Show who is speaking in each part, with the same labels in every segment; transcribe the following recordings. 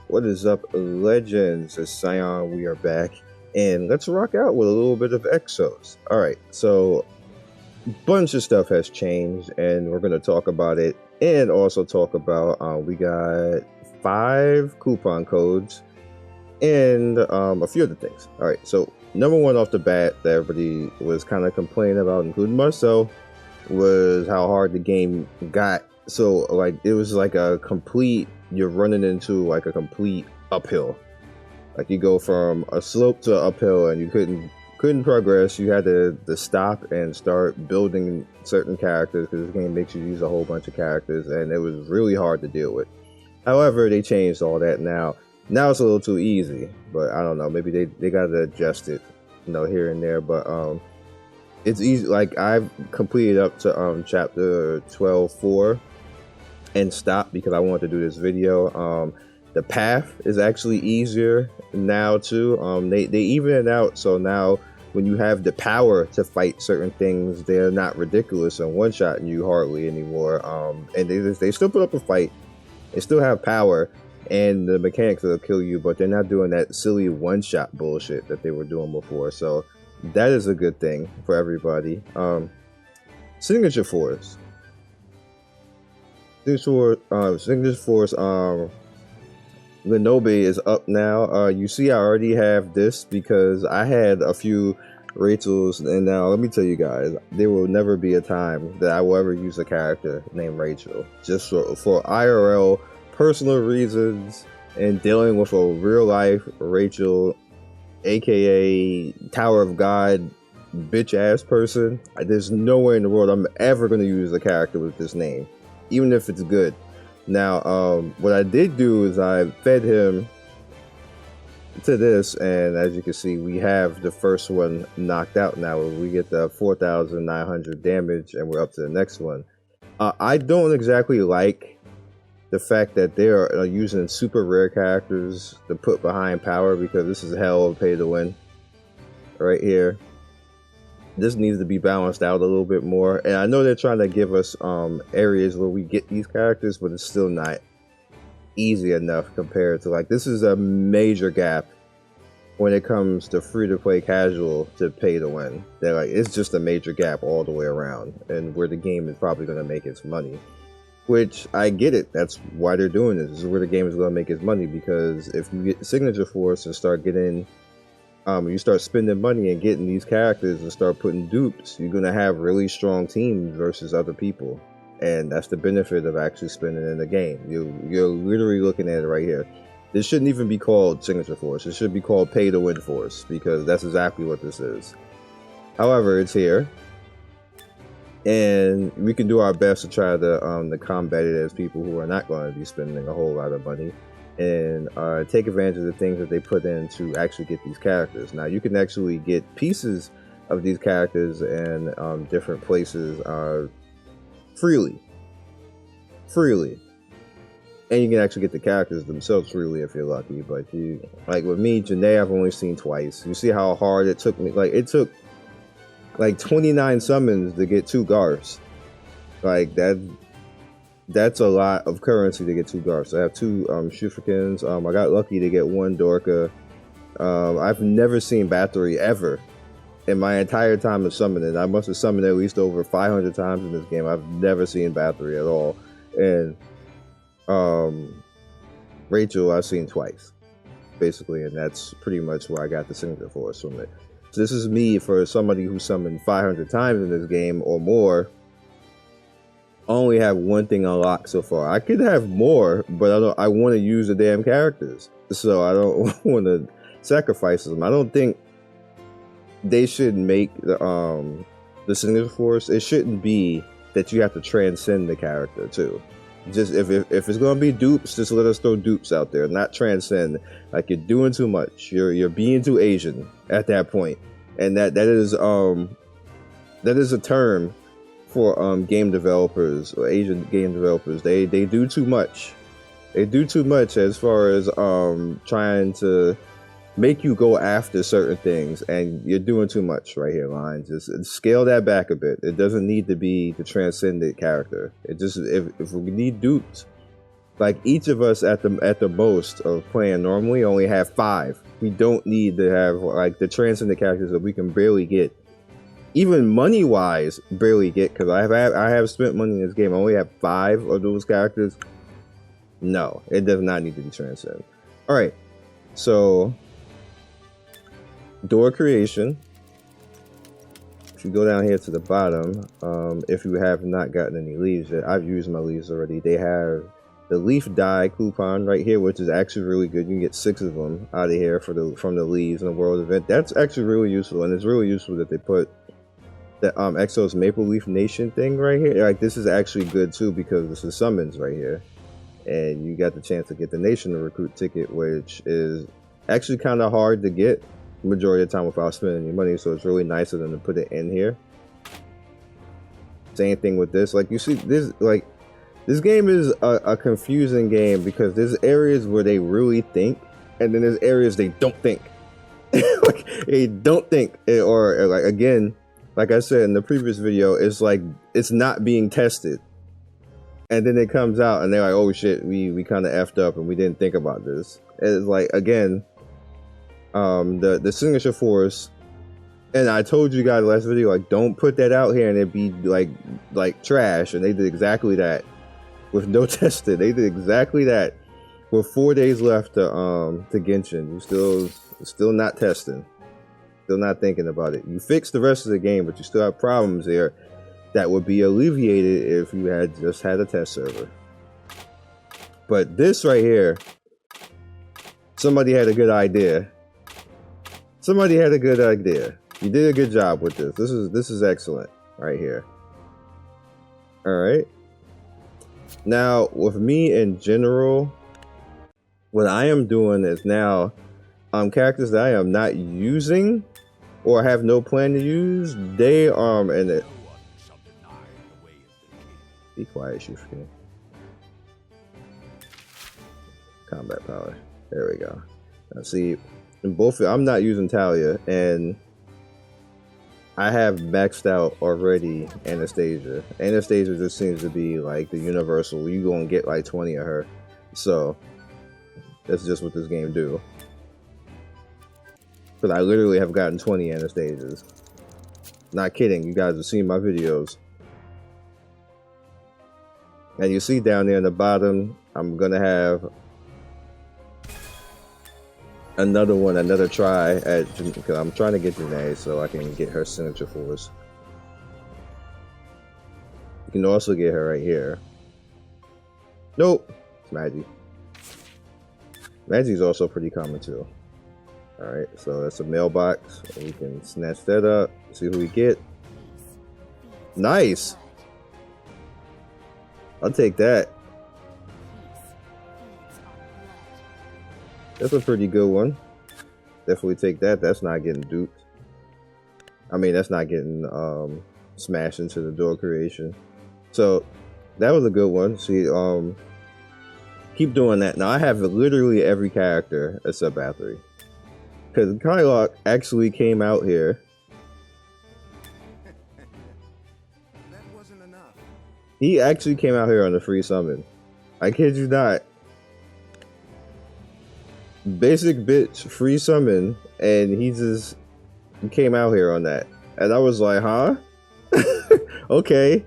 Speaker 1: What is up, legends? It's Sion. We are back, and let's rock out with a little bit of Exos. All right, so bunch of stuff has changed, and we're gonna talk about it, and also talk about we got 5 coupon codes and a few other things. All right, so number one off the bat that everybody was kind of complaining about, including myself, was how hard the game got. So like it was like a complete, you're running into like a complete uphill. Like you go from a slope to uphill and you couldn't progress. You had to stop and start building certain characters because this game makes you use a whole bunch of characters, and it was really hard to deal with. However, they changed all that now. Now it's a little too easy, but I don't know, maybe they gotta adjust it, you know, here and there. But it's easy. Like I've completed up to chapter 12.4 and stopped because I wanted to do this video. The path is actually easier now too. They even it out, so now when you have the power to fight certain things, they're not ridiculous and one-shotting you hardly anymore. And they still put up a fight. They still have power and the mechanics that'll kill you, but they're not doing that silly one-shot bullshit that they were doing before. So that is a good thing for everybody. Signature Force. Signature Force Lenobe is up now. You see I already have this because I had a few Rachels, and now let me tell you guys, there will never be a time that I will ever use a character named Rachel. Just for IRL personal reasons and dealing with a real life Rachel, aka Tower of God bitch ass person. There's nowhere in the world I'm ever going to use a character with this name, even if it's good. Now, what I did do is I fed him to this, and as you can see, we have the first one knocked out now. We get the 4,900 damage, and we're up to the next one. I don't exactly like the fact that they are using super rare characters to put behind power, because this is hell of pay to win right here. This needs to be balanced out a little bit more, and I know they're trying to give us areas where we get these characters, but it's still not easy enough compared to, like, this is a major gap when it comes to free-to-play casual to pay to win. They're like, it's just a major gap all the way around, and where the game is probably going to make its money, which I get it. That's why they're doing this. This is where the game is going to make its money, because if you get Signature Force and start getting you start spending money and getting these characters and start putting dupes, you're going to have really strong teams versus other people. And that's the benefit of actually spending in the game. You're literally looking at it right here. This shouldn't even be called Signature Force. It should be called Pay to Win Force, because that's exactly what this is. However, it's here. And we can do our best to try to combat it as people who are not going to be spending a whole lot of money, and take advantage of the things that they put in to actually get these characters. Now, you can actually get pieces of these characters in different places freely. And you can actually get the characters themselves freely if you're lucky. But you, like with me, Janae, I've only seen twice. You see how hard it took me? Like, it took like 29 summons to get 2 Garths. Like, that's a lot of currency to get 2 Garths. I have 2 Shufakins. I got lucky to get 1 Dorka. I've never seen Battery ever in my entire time of summoning. I must have summoned at least over 500 times in this game. I've never seen Battery at all. And Rachel I've seen twice, basically, and that's pretty much where I got the Signature Force from it. So this is me, for somebody who summoned 500 times in this game or more. Only have 1 thing unlocked so far. I could have more, but I want to use the damn characters, so I don't want to sacrifice them. I don't think they should make the Signature Force. It shouldn't be that you have to transcend the character too. Just if it's gonna be dupes, just let us throw dupes out there, not transcend. Like, you're doing too much. You're being too Asian at that point, and that is a term for game developers, or Asian game developers. They do too much. They do too much as far as trying to make you go after certain things, and you're doing too much right here, Line. Just scale that back a bit. It doesn't need to be the transcendent character. It just if we need dupes, like each of us at the most of playing normally only have 5. We don't need to have like the transcendent characters that we can barely get, even money wise, barely get, because I have spent money in this game. I only have 5 of those characters. No, it does not need to be transcendent. All right, so door creation. If you go down here to the bottom, if you have not gotten any leaves yet, I've used my leaves already. They have the leaf dye coupon right here, which is actually really good. You can get 6 of them out of here from the leaves in the world event. That's actually really useful, and it's really useful that they put the Exos Maple Leaf Nation thing right here. Like, this is actually good too, because this is summons right here, and you got the chance to get the Nation to recruit ticket, which is actually kind of hard to get majority of the time without spending any money. So it's really nice of them to put it in here. Same thing with this. Like, you see this, like, this game is a confusing game, because there's areas where they really think, and then there's areas they don't think. Like, they don't think, or like, again, like I said in the previous video, it's like it's not being tested, and then it comes out and they're like, oh shit, we kind of effed up and we didn't think about this. It's like, again, the signature force, and I told you guys last video, like, don't put that out here and it'd be like trash, and they did exactly that with no testing. They did exactly that with 4 days left to Genshin. You still not testing, still not thinking about it. You fixed the rest of the game, but you still have problems there that would be alleviated if you had just had a test server. But this right here, somebody had a good idea. Somebody had a good idea. You did a good job with this. This is excellent right here. All right. Now, with me in general, what I am doing is now characters that I am not using or have no plan to use, they and it. Be quiet, Shufuki. Combat power. There we go. Now see, in both, I'm not using Talia, and I have maxed out already Anastasia. Anastasia just seems to be like the universal. You gonna get like 20 of her. So that's just what this game do. Because I literally have gotten 20 Anastasias. Not kidding, you guys have seen my videos. And you see down there in the bottom, I'm gonna have another try at, because I'm trying to get Janae so I can get her signature force. You can also get her right here. Nope, it's Maggie. Maggie's also pretty common too. Alright, so that's a mailbox. We can snatch that up, see who we get. Nice! I'll take that. That's a pretty good one. Definitely take that. That's not getting duped. I mean, that's not getting smashed into the door creation. So that was a good one. See, keep doing that. Now I have literally every character except Bathory, because Kylock actually came out here.
Speaker 2: That wasn't enough.
Speaker 1: He actually came out here on the free summon. I kid you not. Basic bitch free summon, and he just came out here on that, and I was like, huh? Okay.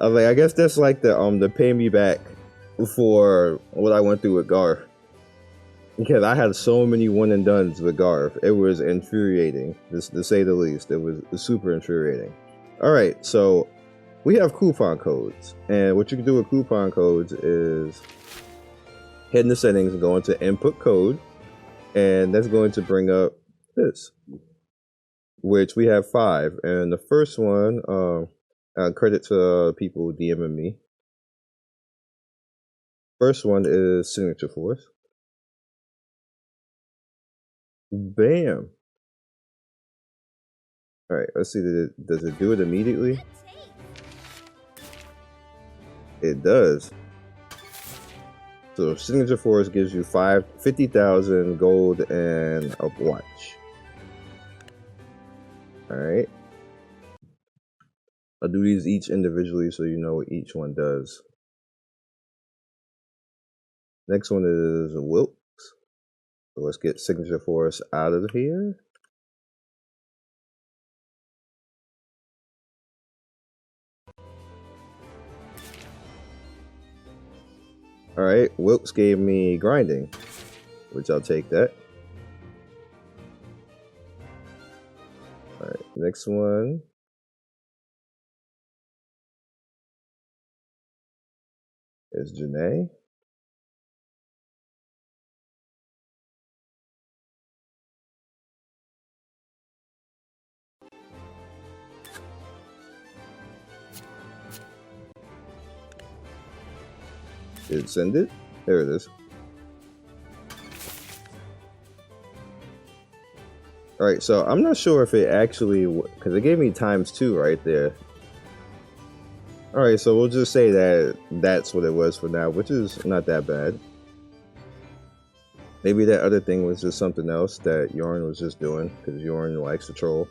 Speaker 1: I was like, I guess that's like the pay me back for what I went through with Garth, because I had so many one and dones with Garth. It was infuriating, to say the least. It was super infuriating. All right, so we have coupon codes, and what you can do with coupon codes is head into settings and go into input code, and that's going to bring up this, which we have 5. And the first one, credit to people DMing me. First one is signature force. Bam. All right, let's see. Does it do it immediately? It does. So Signature Force gives you 50,000 gold and a watch. Alright. I'll do these each individually so you know what each one does. Next one is Wilkes. So let's get Signature Force out of here. Alright, Wilkes gave me grinding, which I'll take that. Alright, next one is Janae. Did it send it? There it is. Alright, so I'm not sure if it actually, because it gave me ×2 right there. Alright, so we'll just say that that's what it was for now, which is not that bad. Maybe that other thing was just something else that Yorn was just doing, because Yorn likes to troll.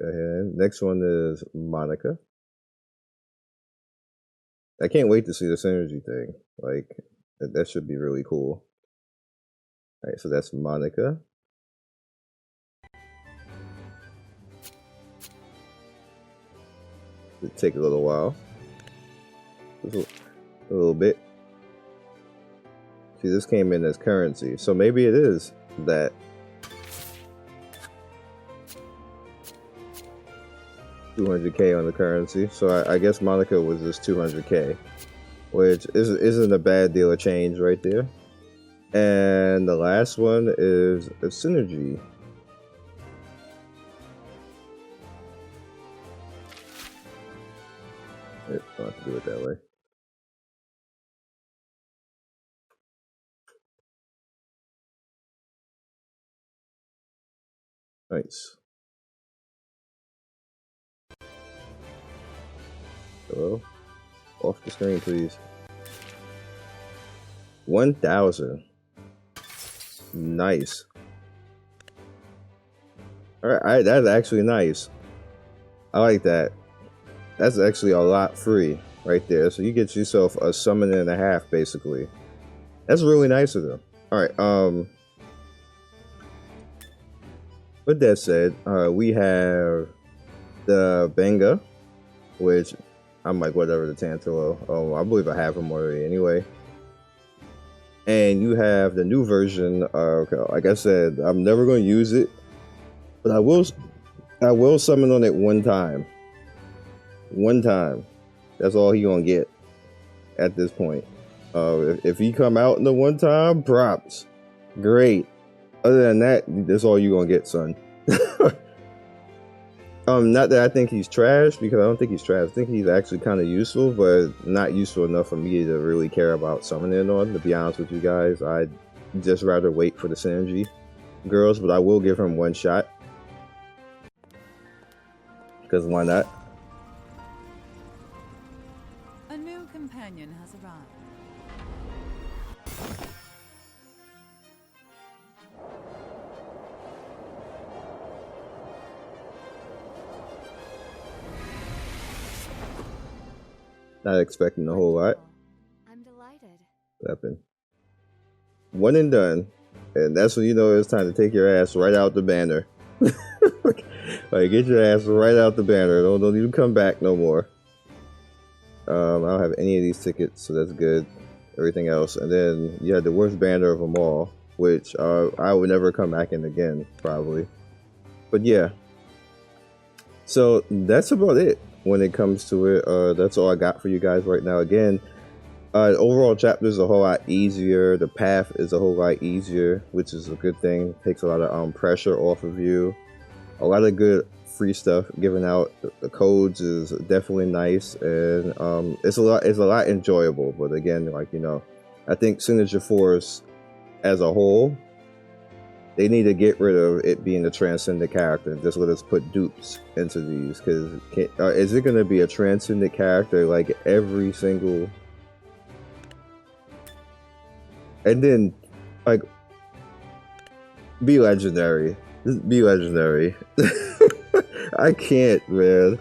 Speaker 1: Go ahead. Next one is Monica. I can't wait to see the synergy thing. Like, that should be really cool. Alright, so that's Monica. It'll take a little while. Just a little bit. See, this came in as currency, so maybe it is that. $200K on the currency, so I guess Monica was just $200K, which isn't a bad deal of change right there. And the last one is a synergy. I'll have to do it that way. Nice. Hello? Off the screen, please. 1,000. Nice. Alright, that's actually nice. I like that. That's actually a lot free right there. So you get yourself a summon and a half, basically. That's really nice of them. Alright, with that said, we have the Benga, which I'm like, whatever, the Tantalo. Oh, I believe I have him already anyway. And you have the new version. Like I said, I'm never going to use it, but I will summon on it one time. One time. That's all he gonna get at this point. If he come out in the one time, props. Great. Other than that, that's all you gonna get, son. Not that I think he's trash, because I don't think he's trash. I think he's actually kind of useful, but not useful enough for me to really care about summoning on. To be honest with you guys, I'd just rather wait for the synergy girls, but I will give him one shot. Because why not?
Speaker 3: A new companion has arrived.
Speaker 1: Not expecting a whole lot.
Speaker 4: I'm delighted.
Speaker 1: Happened. One and done. And that's when you know it's time to take your ass right out the banner. Like, get your ass right out the banner. Don't even come back no more. I don't have any of these tickets, so that's good. Everything else. And then you had the worst banner of them all, which I would never come back in again, probably. But yeah. So that's about it when it comes to it. That's all I got for you guys right now. Again, overall chapter is a whole lot easier. The path is a whole lot easier, which is a good thing. Takes a lot of pressure off of you. A lot of good free stuff given out. The codes is definitely nice, and it's a lot enjoyable. But again, like, you know, I think Signature Force as a whole They need to get rid of it being a transcendent character and just let us put dupes into these. Because is it going to be a transcendent character like every single? And then, like, be legendary. Just be legendary. I can't, man.